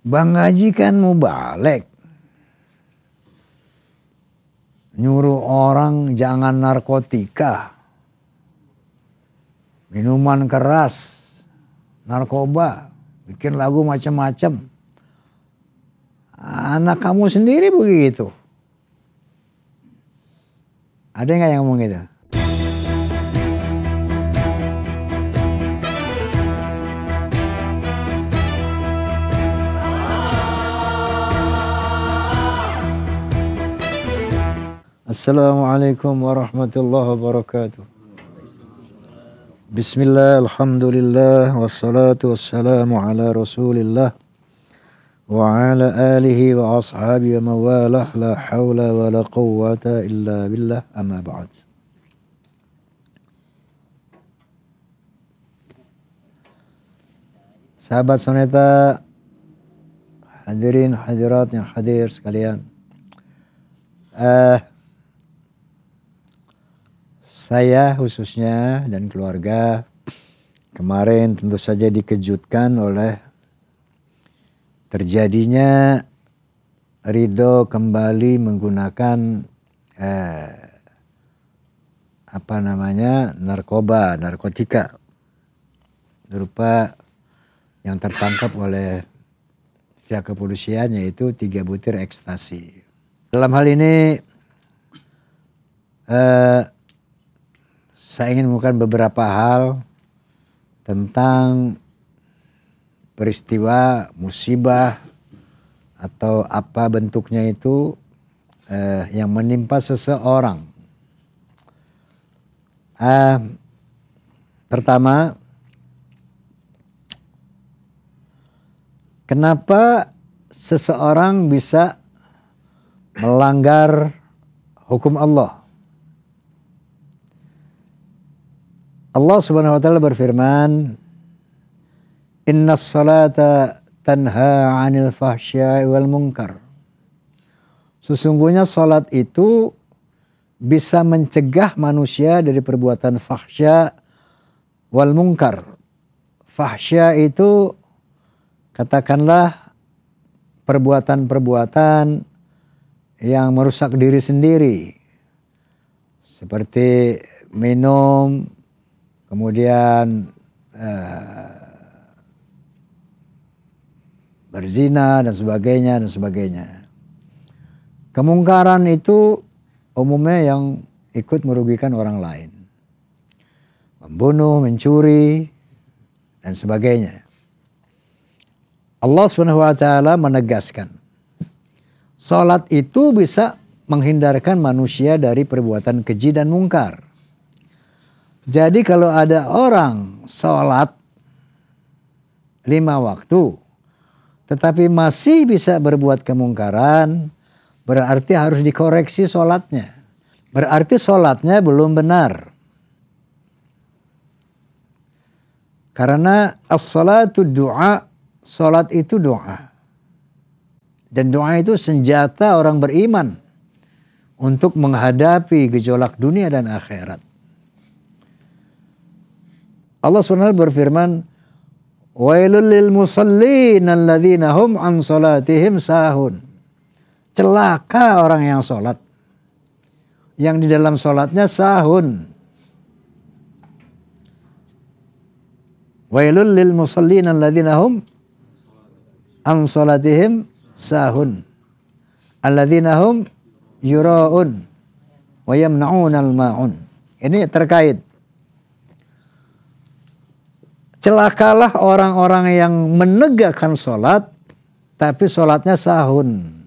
Bang Haji kan mau balik. Nyuruh orang jangan narkotika. Minuman keras. Narkoba. Bikin lagu macam-macam. Anak kamu sendiri begitu. Ada nggak yang ngomong gitu? Assalamualaikum warahmatullahi wabarakatuh. Bismillah, alhamdulillah, wassalatu wassalamu ala rasulillah wa ala alihi wa ashabihi wa mawalah, la hawla wa la quwwata illa billah, amma ba'd. Sahabat soneta, hadirin hadirat yang hadir sekalian. Saya khususnya dan keluarga kemarin tentu saja dikejutkan oleh terjadinya Ridho kembali menggunakan narkotika berupa yang tertangkap oleh pihak kepolisian, yaitu 3 butir ekstasi. Dalam hal ini saya ingin mengungkapkan beberapa hal tentang peristiwa musibah atau apa bentuknya itu yang menimpa seseorang. Pertama, kenapa seseorang bisa melanggar hukum Allah? Allah Subhanahu wa taala berfirman, "Innas salata tanha 'anil fahsya'i wal munkar." Sesungguhnya salat itu bisa mencegah manusia dari perbuatan fahsya wal munkar. Fahsya itu katakanlah perbuatan-perbuatan yang merusak diri sendiri. Seperti minum, kemudian berzina dan sebagainya. Kemungkaran itu umumnya yang ikut merugikan orang lain. Membunuh, mencuri, dan sebagainya. Allah Subhanahu wa taala menegaskan, salat itu bisa menghindarkan manusia dari perbuatan keji dan mungkar. Jadi kalau ada orang sholat 5 waktu, tetapi masih bisa berbuat kemungkaran, berarti harus dikoreksi sholatnya. Berarti sholatnya belum benar. Karena as-salatu du'a, sholat itu doa. Dan doa itu senjata orang beriman untuk menghadapi gejolak dunia dan akhirat. Allah SWT berfirman, "Wailul lil musallin alladzina hum an salatihim sahun." Celaka orang yang sholat, yang di dalam sholatnya sahun. Wailul lil musallin alladzina hum an salatihim sahun. Alladzina hum yura'un wa yamna'unal ma'un. Ini terkait. Celakalah orang-orang yang menegakkan sholat, tapi sholatnya sahun.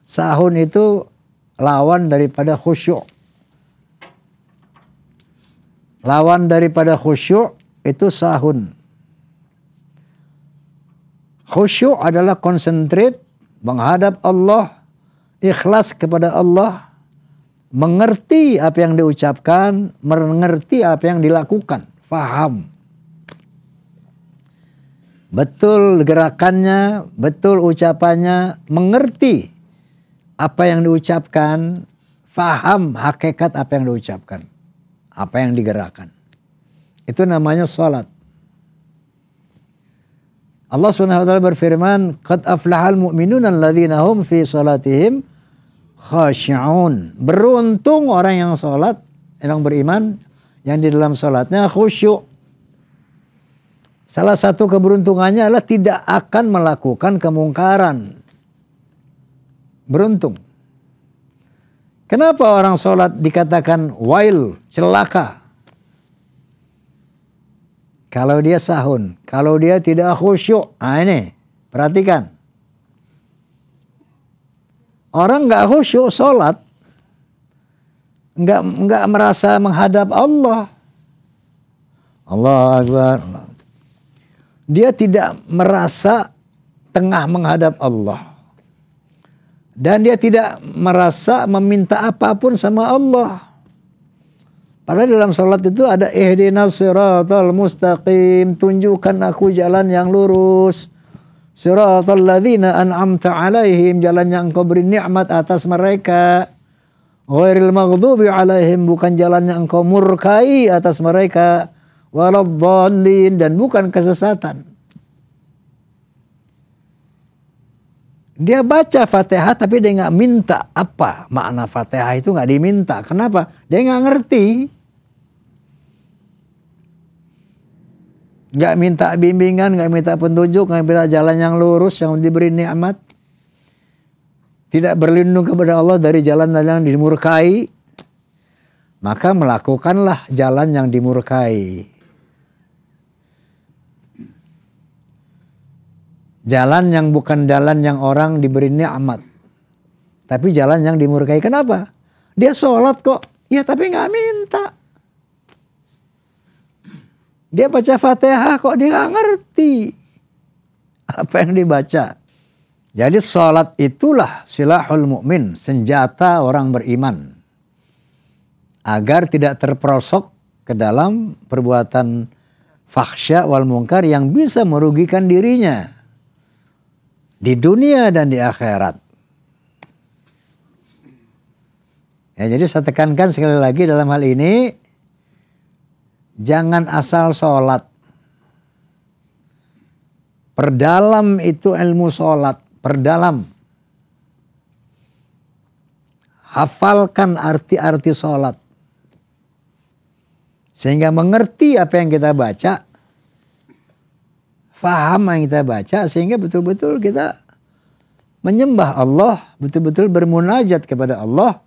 Sahun itu lawan daripada khusyuk. Lawan daripada khusyuk itu sahun. Khusyuk adalah konsentrate, menghadap Allah, ikhlas kepada Allah, mengerti apa yang diucapkan, mengerti apa yang dilakukan, faham. Betul gerakannya, betul ucapannya, mengerti apa yang diucapkan, faham hakikat apa yang diucapkan, apa yang digerakkan. Itu namanya sholat. Allah Subhanahu wa taala berfirman, "Qad aflahal mu'minuna alladzina hum fi salatihim khashi'un." Beruntung orang yang salat, yang beriman, yang di dalam salatnya khusyuk. Salah satu keberuntungannya adalah tidak akan melakukan kemungkaran. Beruntung. Kenapa orang salat dikatakan wail, celaka? Kalau dia sahun, kalau dia tidak khusyuk. Nah ini, perhatikan. Orang nggak khusyuk sholat, nggak merasa menghadap Allah. Allah Akbar. Dia tidak merasa tengah menghadap Allah. Dan dia tidak merasa meminta apapun sama Allah. Padahal dalam salat itu ada ihdinas siratal mustaqim, tunjukkan aku jalan yang lurus. Siratal ladzina an'amta alaihim, jalan yang engkau beri nikmat atas mereka. Ghairil maghdubi alaihim, bukan jalan yang engkau murkai atas mereka. Waladhdallin, dan bukan kesesatan. Dia baca Fatihah tapi dia nggak minta apa makna Fatihah, itu nggak diminta. Kenapa? Dia nggak ngerti. Nggak minta bimbingan, nggak minta petunjuk, nggak minta jalan yang lurus yang diberi nikmat. Tidak berlindung kepada Allah dari jalan yang dimurkai. Maka melakukanlah jalan yang dimurkai. Jalan yang bukan jalan yang orang diberi nikmat. Tapi jalan yang dimurkai. Kenapa? Dia sholat kok. Ya tapi nggak minta. Dia baca Fatihah kok dia nggak ngerti apa yang dibaca. Jadi sholat itulah silahul mu'min, senjata orang beriman. Agar tidak terperosok ke dalam perbuatan fahsya wal munkar yang bisa merugikan dirinya. Di dunia dan di akhirat. Ya, jadi saya tekankan sekali lagi dalam hal ini. Jangan asal sholat. Perdalam itu ilmu sholat. Perdalam. Hafalkan arti-arti sholat. Sehingga mengerti apa yang kita baca. Faham yang kita baca. Sehingga betul-betul kita menyembah Allah. Betul-betul bermunajat kepada Allah.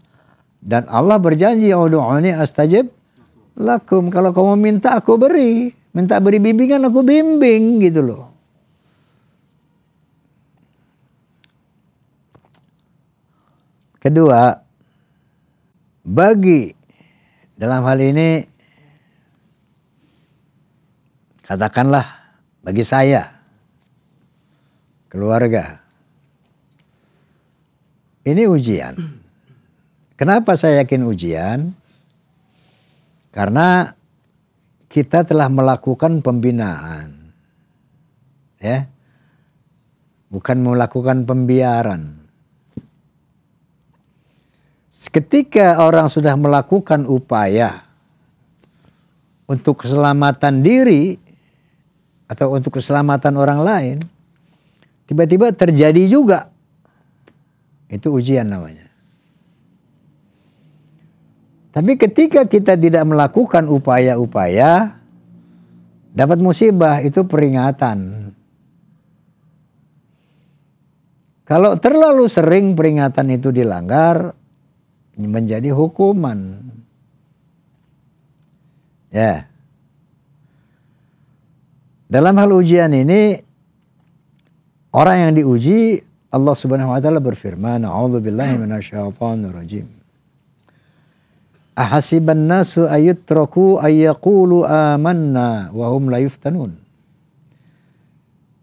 Dan Allah berjanji. Udu'uni astajib lakum, kalau kamu minta aku beri, minta beri bimbingan aku bimbing, gitu loh. Kedua, bagi dalam hal ini katakanlah bagi saya, keluarga, ini ujian. Kenapa saya yakin ujian? Karena kita telah melakukan pembinaan. Ya. Bukan melakukan pembiaran. Ketika orang sudah melakukan upaya untuk keselamatan diri atau untuk keselamatan orang lain, tiba-tiba terjadi juga. Itu ujian namanya. Tapi ketika kita tidak melakukan upaya-upaya, dapat musibah, itu peringatan. Kalau terlalu sering peringatan itu dilanggar, menjadi hukuman. Ya. Dalam hal ujian ini, orang yang diuji, Allah Subhanahu wa taala berfirman, "A'udzubillahi minasyaitonir rajim. Ahasiban nasu ayyutraku ayyaqulu amanna wa hum la yuftanun."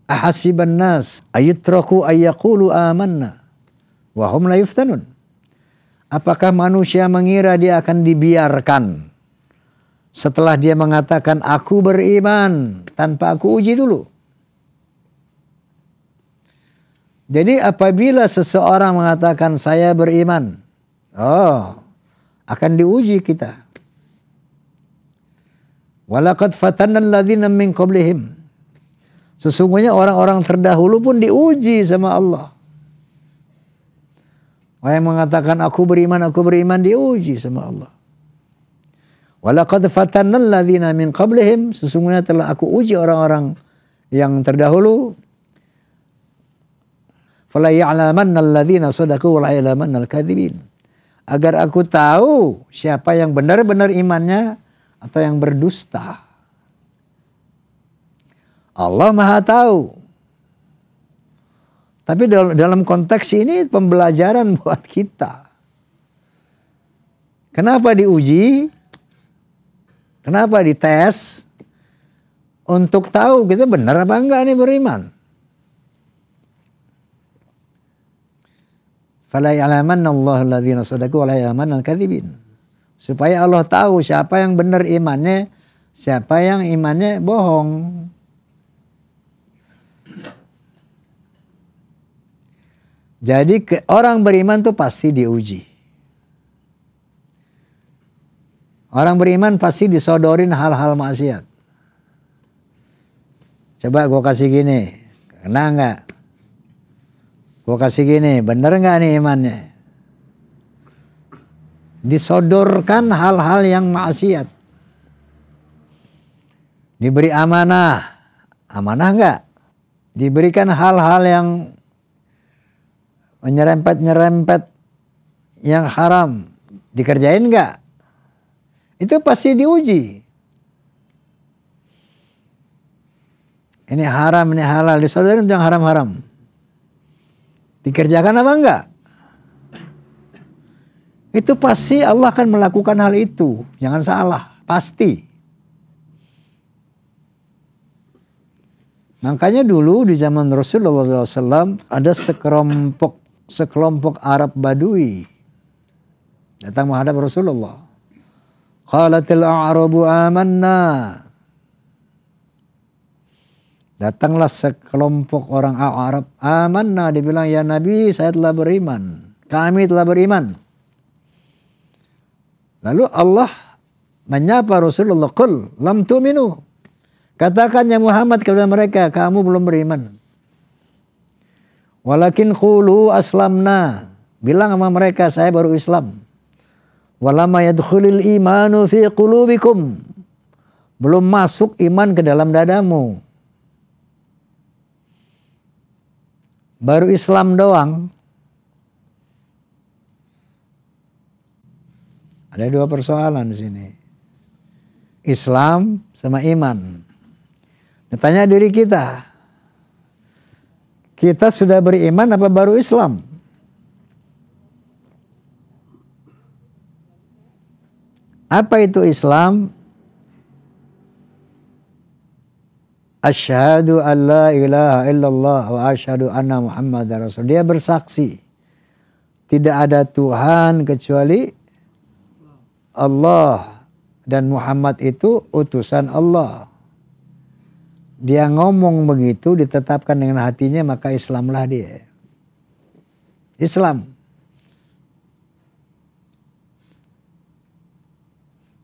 Ahasiban nas ayyutraku ayyaqulu amanna wa hum la yuftanun. Apakah manusia mengira dia akan dibiarkan setelah dia mengatakan aku beriman tanpa aku uji dulu? Jadi apabila seseorang mengatakan saya beriman, akan diuji kita. Walaqad fatanna alladzina min qablihim. Sesungguhnya orang-orang terdahulu pun diuji sama Allah. Orang yang mengatakan aku beriman diuji sama Allah. Walaqad fatanna alladzina min qablihim, sesungguhnya telah aku uji orang-orang yang terdahulu. Fala ya'lamanna alladzina sadaqu wa la ya'lamanna al-kadzibin. Agar aku tahu siapa yang benar-benar imannya atau yang berdusta. Allah Maha tahu. Tapi dalam konteks ini pembelajaran buat kita. Kenapa diuji? Kenapa dites? Untuk tahu kita benar apa enggak nih beriman. Fala ya'lamanna Allahu alladzina shadaqu wa la ya'lamanna al-kadzibin. Supaya Allah tahu siapa yang benar imannya, siapa yang imannya bohong. Jadi orang beriman tuh pasti diuji. Orang beriman pasti disodorin hal-hal maksiat. Coba gue kasih gini, kena nggak? Gue kasih gini, bener nggak nih imannya? Disodorkan hal-hal yang maksiat. Diberi amanah, amanah nggak? Diberikan hal-hal yang menyerempet-nyerempet yang haram, dikerjain nggak? Itu pasti diuji. Ini haram, ini halal, disodorin yang haram-haram. Dikerjakan apa enggak? Itu pasti Allah akan melakukan hal itu. Jangan salah, pasti. Makanya dulu di zaman Rasulullah SAW ada sekelompok Arab Badui datang menghadap Rasulullah. Qalatil a'rabu amanna. Datanglah sekelompok orang Arab, amanna, dibilang ya Nabi saya telah beriman, kami telah beriman. Lalu Allah menyapa Rasulullah, qul lam tu'minu. Katakan ya Muhammad kepada mereka, kamu belum beriman. Walakin qulu aslamna. Bilang sama mereka, saya baru Islam. Walama yadkhulil imanu fi qulubikum. Belum masuk iman ke dalam dadamu. Baru Islam doang. Ada dua persoalan di sini. Islam sama iman. Tanya diri kita. Kita sudah beriman apa baru Islam? Apa itu Islam? Asyhadu an la ilaha illallah wa asyhadu anna Muhammadar Rasul. Dia bersaksi tidak ada Tuhan kecuali Allah dan Muhammad itu utusan Allah. Dia ngomong begitu, ditetapkan dengan hatinya, maka Islamlah dia. Islam.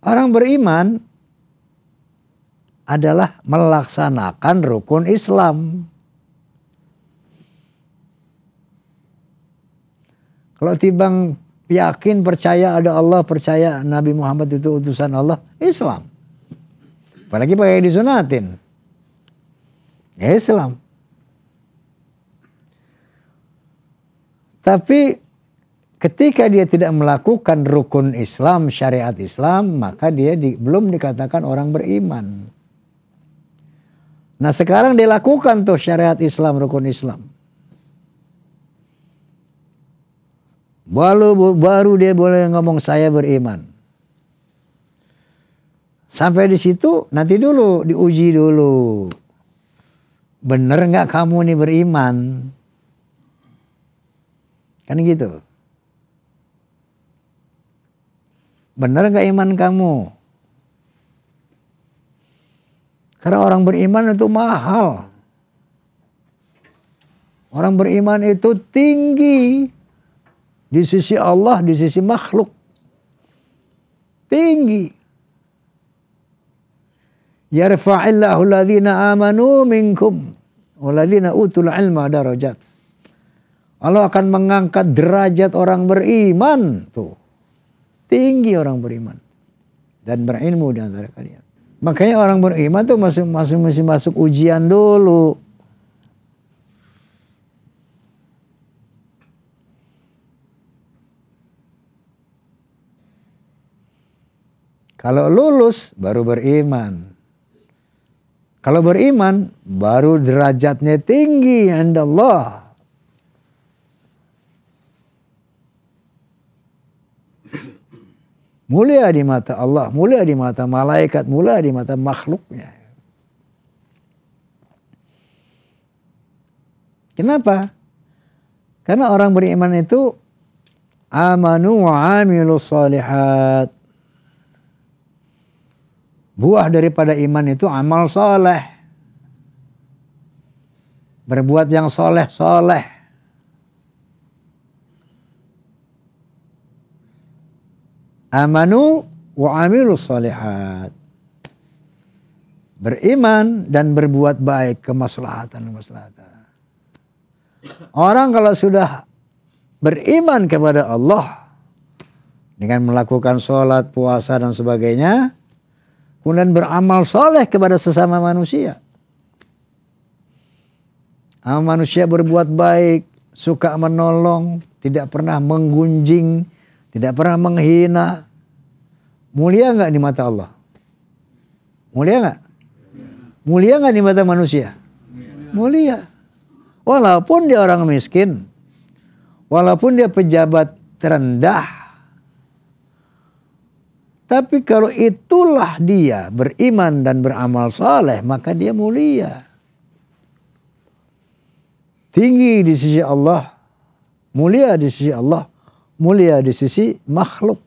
Orang beriman adalah melaksanakan rukun Islam. Kalau timbang yakin, percaya ada Allah, percaya Nabi Muhammad itu utusan Allah, Islam. Apalagi pakai disunatin. Ya Islam. Tapi ketika dia tidak melakukan rukun Islam, syariat Islam, maka dia belum dikatakan orang beriman. Nah sekarang dia lakukan tuh syariat Islam, rukun Islam. Baru dia boleh ngomong saya beriman. Sampai di situ nanti dulu diuji dulu. Bener nggak kamu nih beriman? Kan gitu. Bener nggak iman kamu? Karena orang beriman itu mahal. Orang beriman itu tinggi. Di sisi Allah, di sisi makhluk. Tinggi. Yarfa'illahu alladhina amanu minkum. Walladzina utul ilma darajat. Allah akan mengangkat derajat orang beriman. Tuh. Tinggi orang beriman. Dan berilmu di antara kalian. Makanya orang beriman tuh masih masuk ujian dulu. Kalau lulus baru beriman. Kalau beriman baru derajatnya tinggi indallah. Mulia di mata Allah, mulia di mata malaikat, mulia di mata makhluknya. Kenapa? Karena orang beriman itu amanu wa amilus shalihat. Buah daripada iman itu amal soleh. Berbuat yang soleh-soleh. Amanu wa amilus shalihat. Beriman dan berbuat baik, kemaslahatan. Orang kalau sudah beriman kepada Allah dengan melakukan sholat, puasa dan sebagainya, kemudian beramal soleh kepada sesama manusia. Manusia berbuat baik, suka menolong, tidak pernah menggunjing, tidak pernah menghina. Mulia nggak di mata Allah? Mulia nggak? Mulia nggak di mata manusia? Mulia. Walaupun dia orang miskin, walaupun dia pejabat terendah, tapi kalau itulah dia beriman dan beramal saleh, maka dia mulia. Tinggi di sisi Allah, mulia di sisi Allah, mulia di sisi makhluk.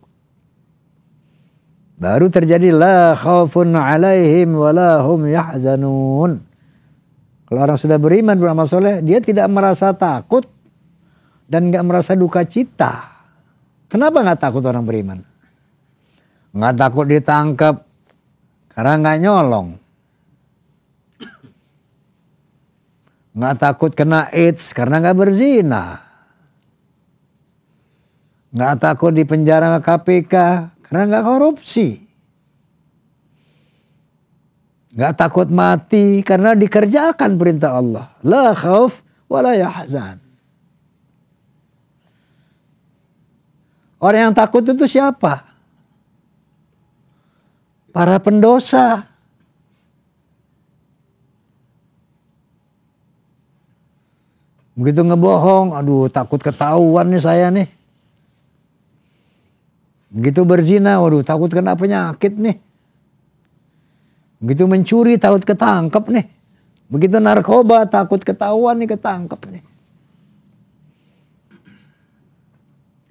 Baru terjadi la khaufun alaihim wa la hum yahzanun. Kalau orang sudah beriman beramal soleh, dia tidak merasa takut dan nggak merasa duka cita. Kenapa nggak takut orang beriman? Nggak takut ditangkap karena nggak nyolong. Nggak takut kena AIDS karena nggak berzina. Nggak takut di penjara KPK karena nggak korupsi. Nggak takut mati karena dikerjakan perintah Allah. La khauf wa la yahzan. Orang yang takut itu siapa? Para pendosa. Begitu ngebohong, aduh takut ketahuan nih saya nih. Begitu berzina, waduh takut kena penyakit nih. Begitu mencuri takut ketangkep nih. Begitu narkoba takut ketahuan nih, ketangkep nih.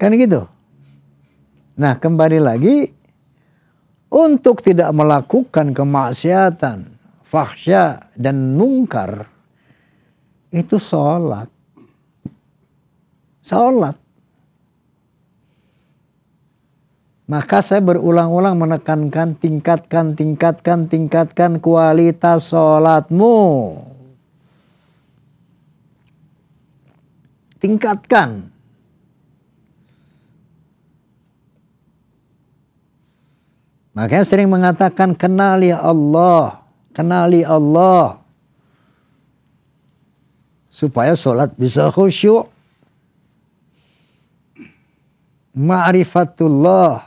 Kan gitu. Nah kembali lagi, untuk tidak melakukan kemaksiatan, fahsya dan mungkar, itu sholat. Sholat. Maka saya berulang-ulang menekankan, tingkatkan kualitas sholatmu. Tingkatkan. Makanya sering mengatakan kenali Allah. Kenali Allah. Supaya sholat bisa khusyuk. Ma'rifatullah.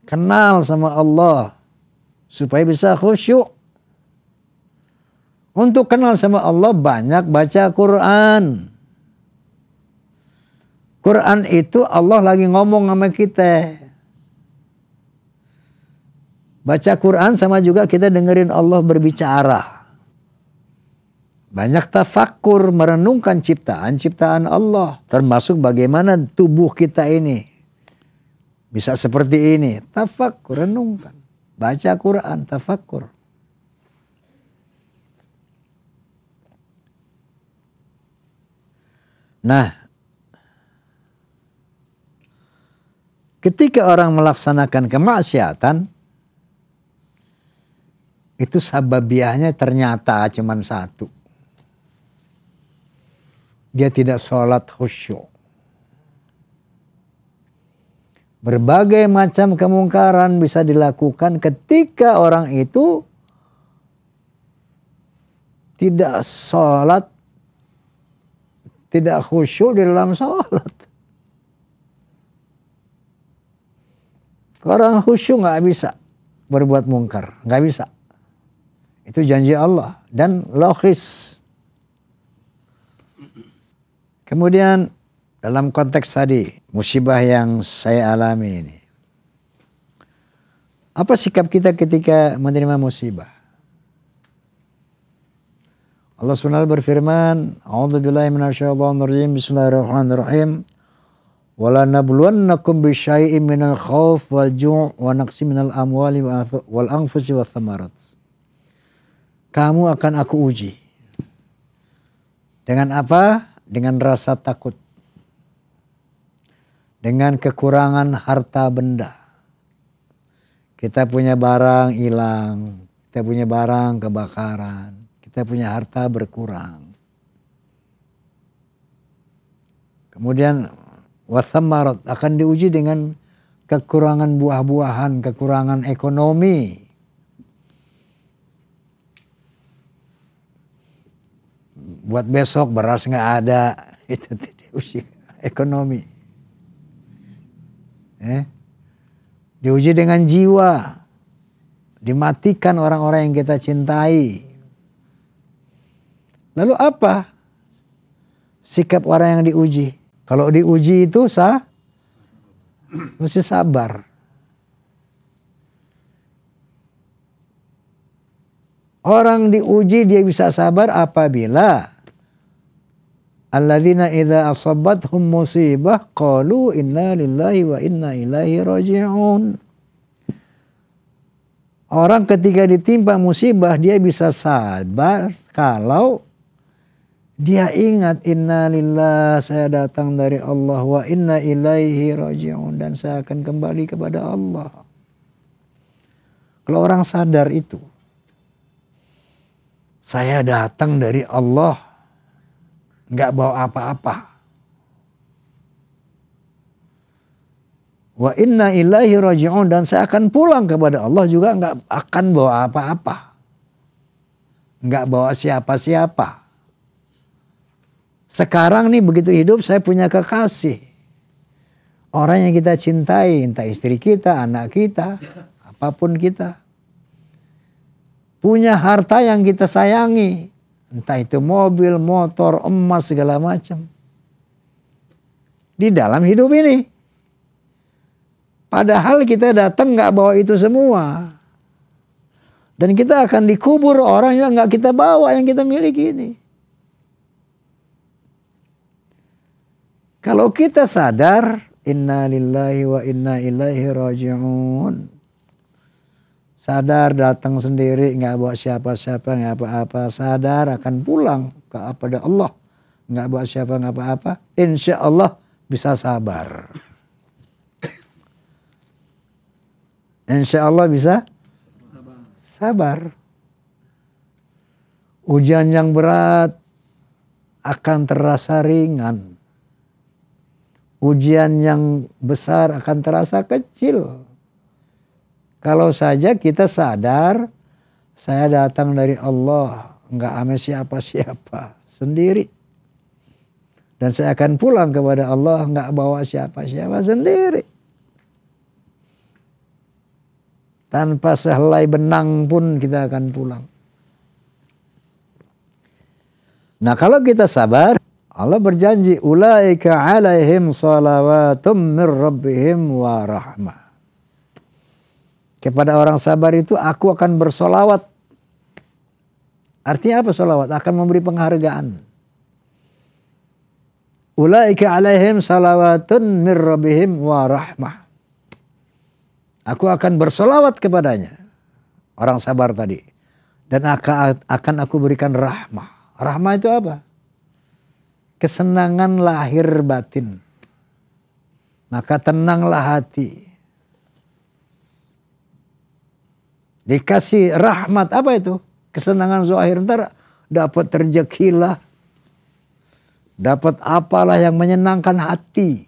Kenal sama Allah. Supaya bisa khusyuk. Untuk kenal sama Allah banyak baca Quran. Quran itu Allah lagi ngomong sama kita. Baca Quran sama juga kita dengerin Allah berbicara. Banyak tafakkur, merenungkan ciptaan Allah. Termasuk bagaimana tubuh kita ini bisa seperti ini. Tafakkur, renungkan. Baca Quran, tafakkur. Nah, ketika orang melaksanakan kemaksiatan, itu sababiahnya ternyata cuma satu. dia tidak sholat khusyuk. Berbagai macam kemungkaran bisa dilakukan ketika orang itu tidak sholat, tidak khusyuk di dalam sholat. Orang khusyuk nggak bisa berbuat mungkar, nggak bisa. Itu janji Allah dan logis. Kemudian dalam konteks tadi musibah yang saya alami ini, apa sikap kita ketika menerima musibah? Allah SWT berfirman, A'udzubillahi minasyaitonir rajim, Bismillahirrahmanirrahim. Wala nabluwannakum bisyai'in minal khauf wal ju' wa naqsi minal amwali wal anfusi wath thamarat. Kamu akan aku uji. Dengan apa? Dengan rasa takut. Dengan kekurangan harta benda. Kita punya barang hilang, kita punya barang kebakaran, kita punya harta berkurang. Kemudian wathamarat akan diuji dengan kekurangan buah-buahan, kekurangan ekonomi. Buat besok beras nggak ada, itu diuji ekonomi. Diuji dengan jiwa, dimatikan orang-orang yang kita cintai. Lalu apa sikap orang yang diuji? Kalau diuji itu mesti sabar. Orang diuji dia bisa sabar apabila alladzina idza asabathum musibah qalu inna lillahi wa inna ilaihi raji'un. Orang ketika ditimpa musibah dia bisa sabar kalau dia ingat inna lillah, saya datang dari Allah, wa inna ilaihi raji'un, dan saya akan kembali kepada Allah. Kalau orang sadar itu, saya datang dari Allah, nggak bawa apa-apa. Wa inna ilaihi raji'un, dan saya akan pulang kepada Allah juga nggak akan bawa apa-apa. Nggak bawa siapa-siapa. Sekarang nih begitu hidup saya punya kekasih. Orang yang kita cintai, entah istri kita, anak kita, apapun kita. Punya harta yang kita sayangi. Entah itu mobil, motor, emas, segala macam. Di dalam hidup ini. Padahal kita datang gak bawa itu semua. Dan kita akan dikubur orang yang gak kita bawa, yang kita miliki ini. Kalau kita sadar, inna lillahi wa inna ilaihi raji'un. Sadar datang sendiri, nggak bawa siapa-siapa, nggak apa-apa. Sadar akan pulang kepada Allah, nggak bawa siapa, nggak apa-apa. Insya Allah bisa sabar. Insya Allah bisa sabar. Ujian yang berat akan terasa ringan. Ujian yang besar akan terasa kecil. Kalau saja kita sadar, saya datang dari Allah, nggak ame siapa-siapa, sendiri. Dan saya akan pulang kepada Allah, nggak bawa siapa-siapa, sendiri. Tanpa sehelai benang pun kita akan pulang. Nah kalau kita sabar, Allah berjanji, ulaika alaihim salawatum min rabbihim wa rahmah. Kepada orang sabar itu aku akan bersolawat. Artinya apa solawat? Akan memberi penghargaan. Ulaika alaihim salawatun min rabbihim wa rahmah. Aku akan bersolawat kepadanya. Orang sabar tadi. Dan akan aku berikan rahmah. Rahmah itu apa? Kesenangan lahir batin. Maka tenanglah hati. Dikasih rahmat, apa itu? Kesenangan zahir, ntar dapat rezeki lah. dapat apalah yang menyenangkan hati.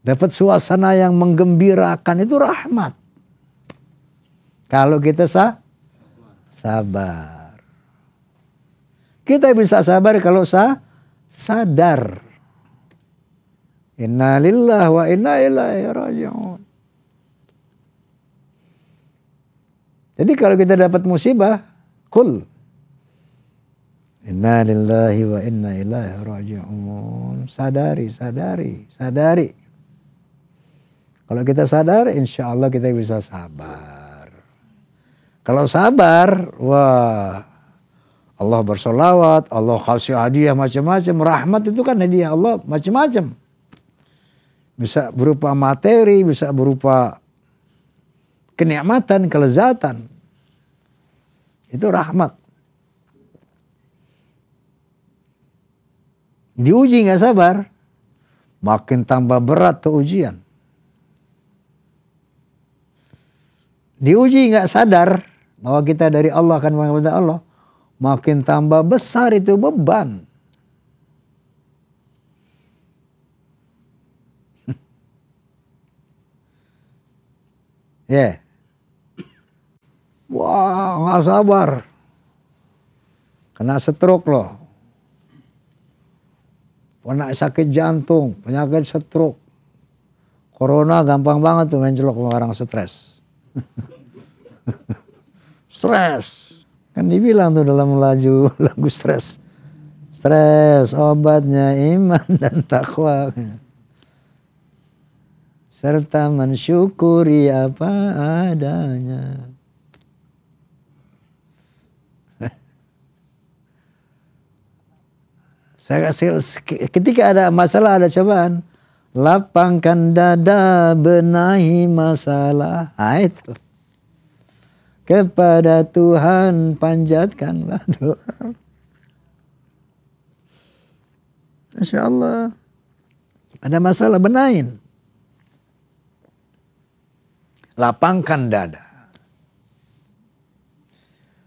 Dapat suasana yang menggembirakan, itu rahmat. Kalau kita sabar. Kita bisa sabar kalau sadar. Inna lillahi wa inna ilaihi raji'un. Jadi kalau kita dapat musibah, qul inna lillahi wa inna ilaihi raji'un. Sadari. Kalau kita sadar, insya Allah kita bisa sabar. Kalau sabar, wah, Allah bersolawat, Allah kasih hadiah macam-macam. Rahmat itu kan hadiah Allah macam-macam. Bisa berupa materi, bisa berupa kenikmatan, kelezatan. Itu rahmat. Diuji nggak sabar, makin tambah berat tuh ujian. Diuji nggak sadar bahwa kita dari Allah, kan menghadap Allah, makin tambah besar itu beban. Ya, wah nggak sabar, kena stroke loh, kena sakit jantung, penyakit stroke, corona gampang banget tuh mencelok orang stres. Stres, kan dibilang tuh dalam lagu stres, obatnya iman dan takwa, serta mensyukuri apa adanya. Ketika ada masalah, ada cobaan, lapangkan dada, benahi masalah. Nah, itu. Kepada Tuhan panjatkanlah doa. Masya Allah. Ada masalah, benahin. Lapangkan dada.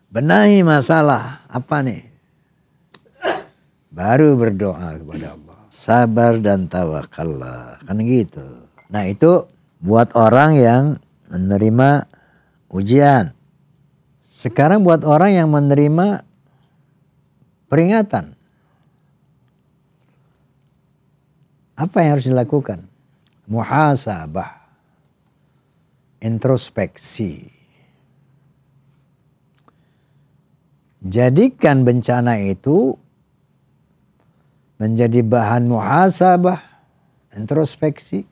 Benahi masalah. Apa nih? Baru berdoa kepada Allah. Sabar dan tawakallah. Kan gitu. Nah itu buat orang yang menerima ujian. Sekarang buat orang yang menerima peringatan. Apa yang harus dilakukan? Muhasabah. Introspeksi. Jadikan bencana itu menjadi bahan muhasabah, introspeksi,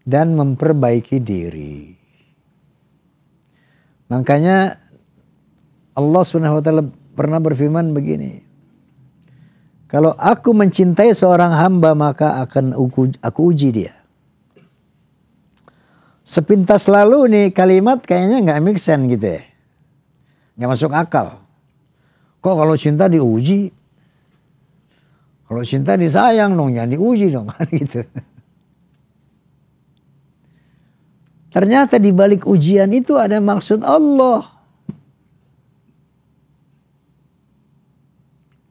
dan memperbaiki diri. Makanya Allah SWT pernah berfirman begini, kalau aku mencintai seorang hamba maka akan aku uji dia. Sepintas lalu nih kalimat kayaknya nggak make sense gitu ya, nggak masuk akal. Kok kalau cinta diuji? Kalau cinta disayang dong, jangan diuji dong, gitu. Ternyata di balik ujian itu ada maksud Allah.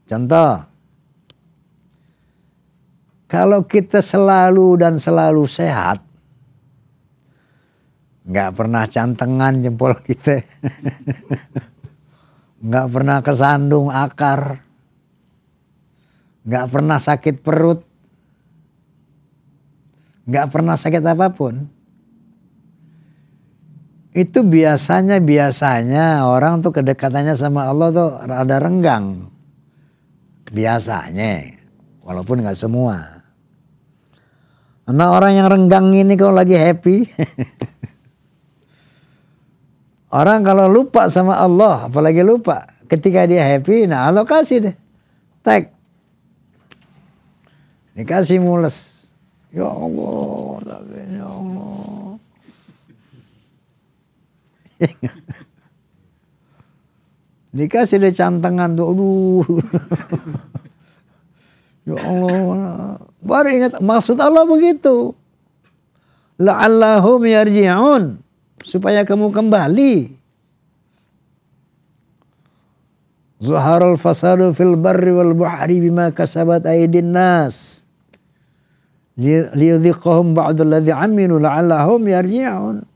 Contoh, kalau kita selalu dan selalu sehat, nggak pernah cantengan jempol kita, nggak pernah kesandung akar, nggak pernah sakit perut, nggak pernah sakit apapun. Itu biasanya orang tuh kedekatannya sama Allah tuh rada renggang. Biasanya, walaupun nggak semua. Karena orang yang renggang ini kalau lagi happy, orang kalau lupa sama Allah, apalagi lupa, ketika dia happy, nah Allah kasih deh, tag, dikasih mules. Ya Allah, ya Allah. Dikasih deh cantengan tuh, aduh. Ya Allah, baru ingat maksud Allah begitu. La'allahum yarji'un, supaya kamu kembali. Zaharul fasadu fil barri wal bahri bima kasabat aydin nas. Liyudhiqahum ba'dalladzi amilu la'allahum yarji'un.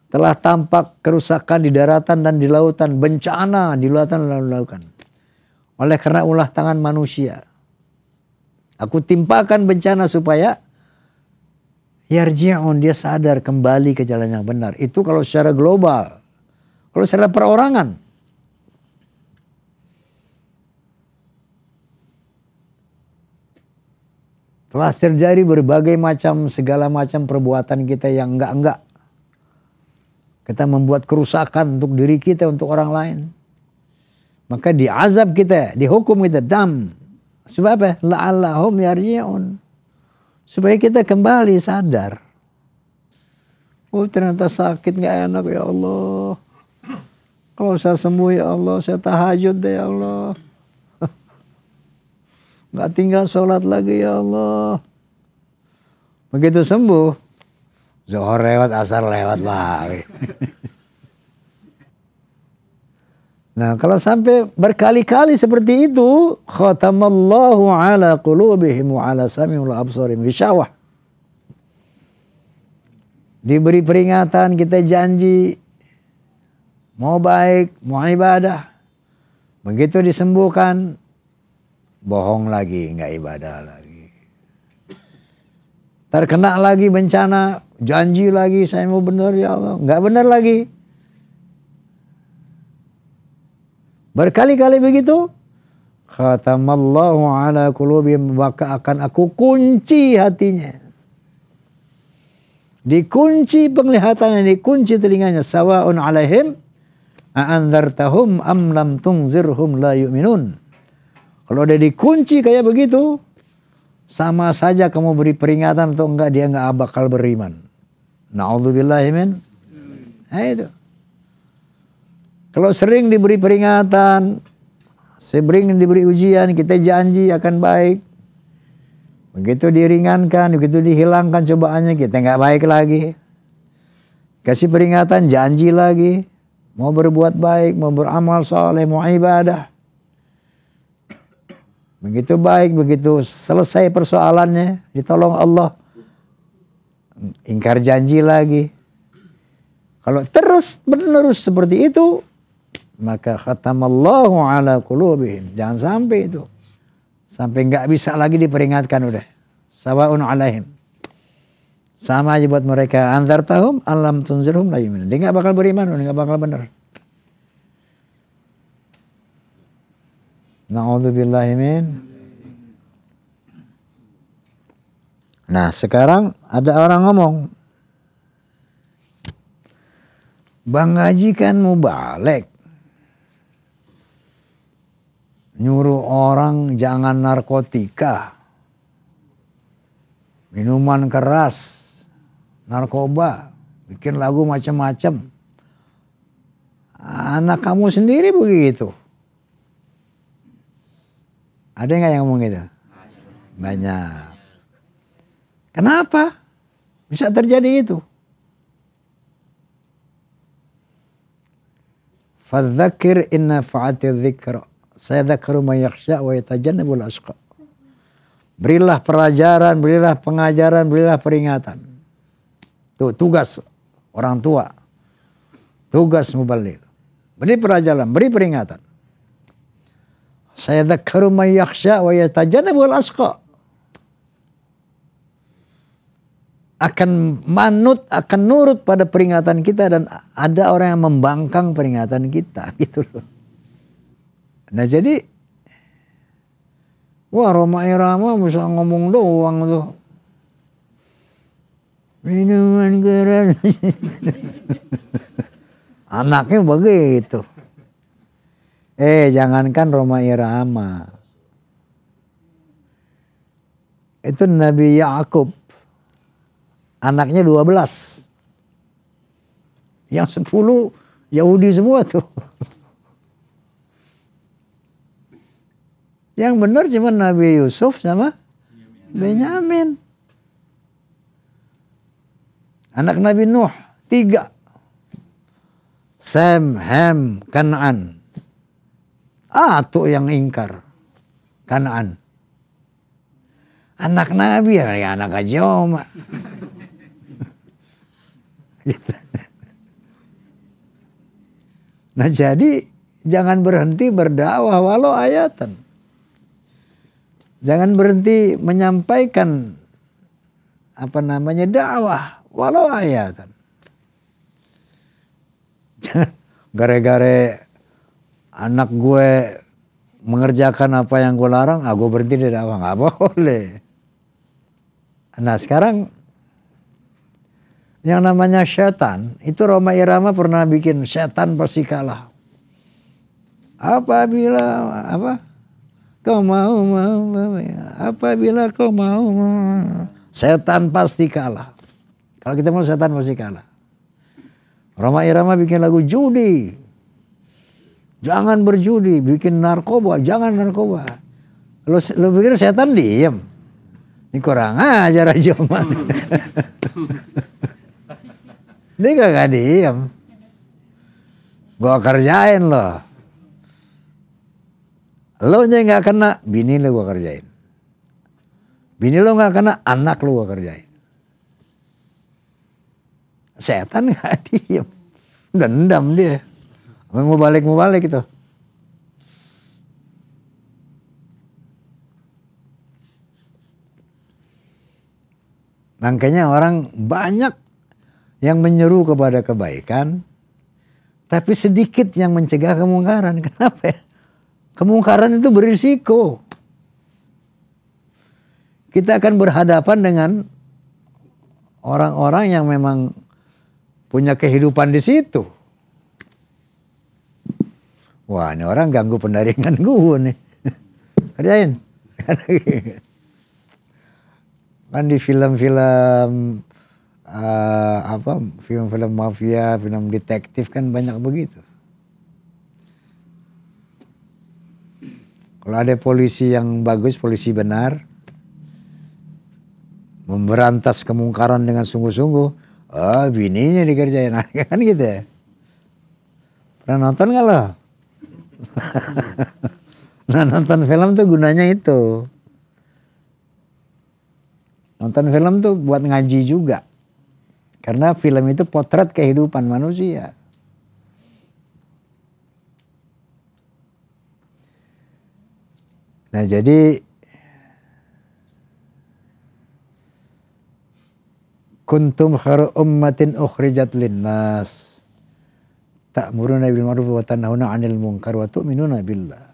Telah tampak kerusakan di daratan dan di lautan, bencana di lautan dan lautan. Oleh karena ulah tangan manusia. Aku timpakan bencana supaya yarji'un, dia sadar kembali ke jalan yang benar. Itu kalau secara global. Kalau secara perorangan, telah terjadi berbagai macam, segala macam perbuatan kita yang enggak. Kita membuat kerusakan untuk diri kita, untuk orang lain. Maka diazab kita, dihukum kita, dam. Sebab apa? La'allahum yarji'un. Supaya kita kembali sadar. Oh ternyata sakit gak enak ya Allah. Kalau saya sembuh ya Allah, saya tahajud deh ya Allah. Gak tinggal sholat lagi ya Allah. Begitu sembuh, zuhur lewat, asar lewat lagi. Nah kalau sampai berkali-kali seperti itu, khatamallahu ala qulubihim wa ala sam'ihim wa absarihim ghisyawah. Diberi peringatan, kita janji mau baik, mau ibadah. Begitu disembuhkan, bohong lagi, nggak ibadah lagi. Terkena lagi bencana, janji lagi saya mau benar ya Allah, nggak benar lagi. Berkali-kali begitu, khatamallahu ala qulubihim, maka akan aku kunci hatinya. Dikunci penglihatannya, dikunci telinganya. Sawa'un alaihim a'andzartahum am lam tunzirhum la yu'minun. Kalau udah dikunci kayak begitu, sama saja kamu beri peringatan atau enggak, dia enggak bakal beriman. Na'udzubillahi min. Nah itu. Kalau sering diberi peringatan, sering diberi ujian, kita janji akan baik. Begitu diringankan, begitu dihilangkan cobaannya, kita enggak baik lagi. Kasih peringatan, janji lagi. Mau berbuat baik, mau beramal saleh, mau ibadah. Begitu baik, begitu selesai persoalannya, ditolong Allah, ingkar janji lagi. Kalau terus menerus seperti itu, maka khatamallahu ala qulubihim. Jangan sampai itu. Sampai nggak bisa lagi diperingatkan udah. Sawa'un alaihim. Sama aja buat mereka. Andzartahum alam tunzirhum la yu'minun. Dia nggak bakal beriman, dia nggak bakal benar. Na'udzubillahi min. Nah sekarang ada orang ngomong, Bang Haji kan mau balik, nyuruh orang jangan narkotika, minuman keras, narkoba, bikin lagu macam-macam. Anak kamu sendiri begitu. Ada nggak yang ngomong gitu? Banyak. Kenapa bisa terjadi itu? Fadzakir inna fa'ati dzikra sayadzakkaru man yakhsha wa yatajannabul ashqa. Berilah pelajaran, berilah pengajaran, berilah peringatan. Tuh tugas orang tua. Tugas muballigh. Beri pelajaran, beri peringatan. Sayadzakkaru man yakhsha wa yatajannabul ashqa. Akan manut, akan nurut pada peringatan kita, dan ada orang yang membangkang peringatan kita gitu loh. Nah jadi, wah Roma Irama bisa ngomong doang tuh. Minuman keras. Anaknya begitu. Jangankan Roma Irama. Itu Nabi Yakub. Anaknya 12. Yang 10 Yahudi semua tuh. Yang benar cuma Nabi Yusuf sama Benyamin. Anak Nabi Nuh 3. Sem, Ham, Kan'an. Tuh yang ingkar. Kanaan. Anak Nabi ya anak aja oma. Gitu. Nah jadi jangan berhenti berdakwah walau ayatan. Jangan berhenti menyampaikan dakwah walau ayatan. Jangan gara-gara anak gue mengerjakan apa yang gue larang, gue berhenti di dakwah, nggak boleh. Nah sekarang yang namanya setan, itu Rhoma Irama pernah bikin setan pasti kalah. Apabila kau mau, apabila kau mau, setan pasti kalah. Kalau kita mau setan pasti kalah. Rhoma Irama bikin lagu judi. Jangan berjudi, bikin narkoba, jangan narkoba. Lu pikir setan diem? Ini kurang ajar aja man. Dia gak diem. Gua kerjain loh. Lo nya gak kena, bini lo gua kerjain. Bini lo gak kena, anak lo gua kerjain. Setan gak diem. Dendam dia. Mau balik itu. Makanya orang banyak yang menyeru kepada kebaikan, tapi sedikit yang mencegah kemungkaran. Kenapa ya? Kemungkaran itu berisiko. Kita akan berhadapan dengan orang-orang yang memang punya kehidupan di situ. Wah, ini orang ganggu pendaringan gue nih. Kerjain. Kan di film-film film-film mafia, film detektif kan banyak begitu. Kalau ada polisi yang bagus, polisi benar, memberantas kemungkaran dengan sungguh-sungguh, bininya dikerjain, kan gitu ya. Pernah nonton nggak lo? Nah nonton film tuh gunanya itu. Nonton film tuh buat ngaji juga. Karena film itu potret kehidupan manusia. Nah jadi kuntum khairu ummatin ukhrijat linnas ta'muruna bil ma'ruf wa tanhauna 'anil munkar wa tu'minuna billah.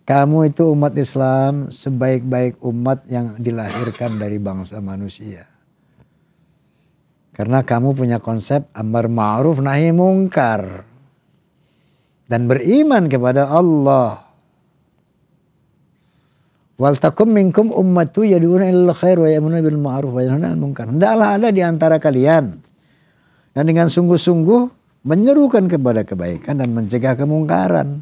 Kamu itu umat Islam sebaik-baik umat yang dilahirkan dari bangsa manusia. Karena kamu punya konsep amar ma'ruf nahi mungkar. Dan beriman kepada Allah. Wal takum minkum ummatu yad'una ilal khair wa ya'muruna bil ma'ruf wa yanhauna 'anil munkar. Hendaklah ada di antara kalian yang dengan sungguh-sungguh menyerukan kepada kebaikan dan mencegah kemungkaran.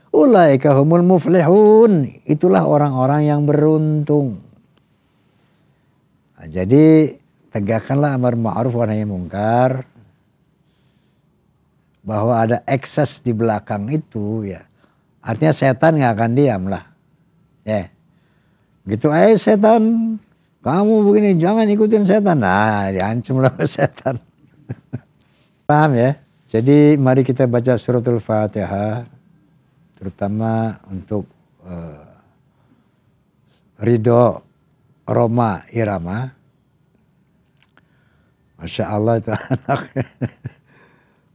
Ulaika humul muflihun. Itulah orang-orang yang beruntung. Nah, jadi tegakkanlah amar ma'ruf wa nahi mungkar. Bahwa ada ekses di belakang itu ya. Artinya setan gak akan diam lah. Ya. Gitu setan. Kamu begini jangan ikutin setan. Nah diancam lah setan. Paham ya? Jadi mari kita baca suratul Fatihah. Terutama untuk Ridho Rhoma Irama. Masya Allah itu anak.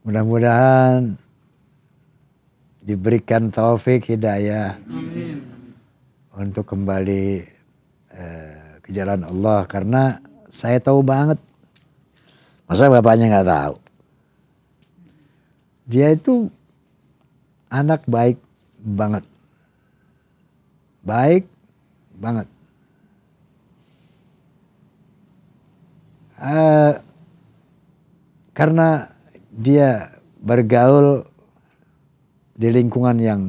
Mudah-mudahan diberikan taufik hidayah. Amin. Untuk kembali ke jalan Allah. Karena saya tahu banget. Masa bapaknya gak tahu. Dia itu anak baik banget. Baik banget. Karena dia bergaul di lingkungan yang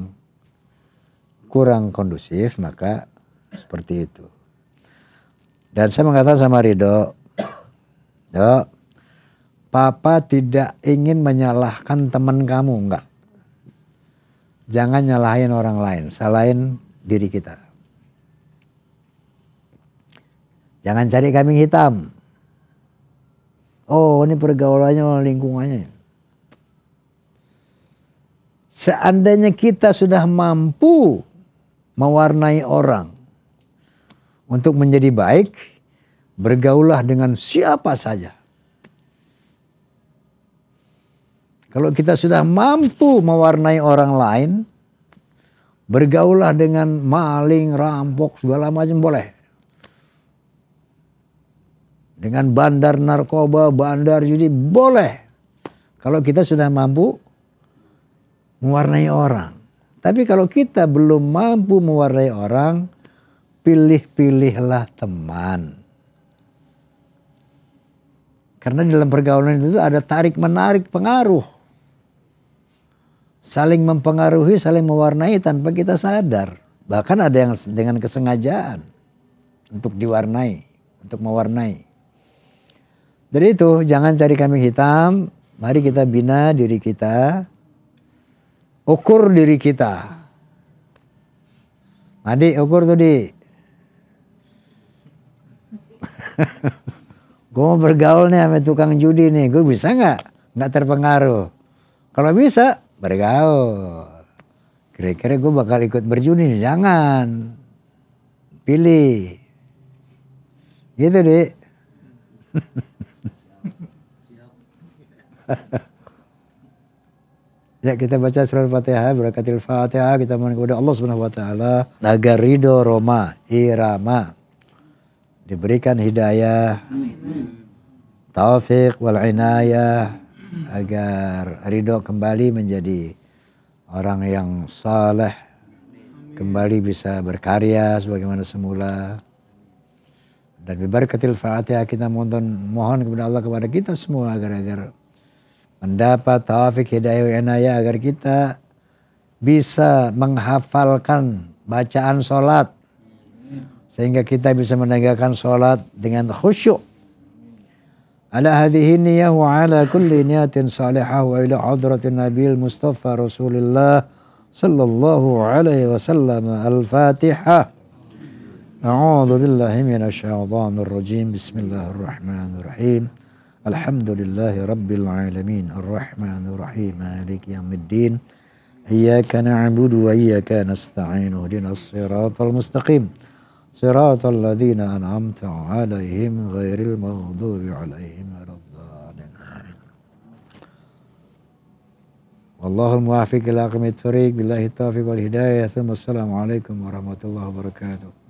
kurang kondusif, maka seperti itu. Dan saya mengatakan sama Ridho, Dok, Papa tidak ingin menyalahkan teman kamu, enggak. Jangan nyalahin orang lain, salahin diri kita. Jangan cari kambing hitam. Oh, ini pergaulannya, lingkungannya. Seandainya kita sudah mampu mewarnai orang untuk menjadi baik, bergaulah dengan siapa saja. Kalau kita sudah mampu mewarnai orang lain, bergaulah dengan maling, rampok, segala macam boleh. Dengan bandar narkoba, bandar judi, boleh. Kalau kita sudah mampu mewarnai orang. Tapi kalau kita belum mampu mewarnai orang, pilih-pilihlah teman. Karena dalam pergaulan itu ada tarik-menarik pengaruh. Saling mempengaruhi, saling mewarnai tanpa kita sadar. Bahkan ada yang dengan kesengajaan untuk diwarnai, untuk mewarnai. Jadi itu, jangan cari kambing hitam. Mari kita bina diri kita. Ukur diri kita. Adik, ukur tuh, Dik. Gue mau bergaul nih sama tukang judi nih. Gue bisa nggak? Nggak terpengaruh. Kalau bisa, bergaul. Kira-kira gue bakal ikut berjudi nih. Jangan. Pilih. Gitu, Dik. Ya, kita baca surah Al-Fatihah, berakatil Fatihah, kita mohon kepada Allah Subhanahu wa taala agar ridho Roma Irama diberikan hidayah, taufik wal inayah, agar ridho kembali menjadi orang yang saleh, kembali bisa berkarya sebagaimana semula. Dan bibarakatil Fatihah kita mohon kepada Allah, kepada kita semua agar mendapat taufik hidayah inayah, agar kita bisa menghafalkan bacaan sholat sehingga kita bisa menegakkan sholat dengan khusyuk. Ala hadhihi niyyah wa ala kulli niyatin salihah wa ila hadratin nabil mustafa rasulillah sallallahu alaihi wasallam. Al-Fatihah. A'udzu billahi minasy syaithanir rajim. Bismillahirrahmanirrahim. Alhamdulillahi rabbil alamin. Arrahmanir rahim. Maliki yaumiddin. Iyyaka na'budu wa iyyaka nasta'in. Ihdinas siratal mustaqim. Siratal ladzina an'amta 'alaihim ghairil maghdubi 'alaihim waladdallin. Wallahul muwaffiq ila aqwamit thoriq. Billahi taufiq wal hidayah. Assalamualaikum warahmatullahi wabarakatuh.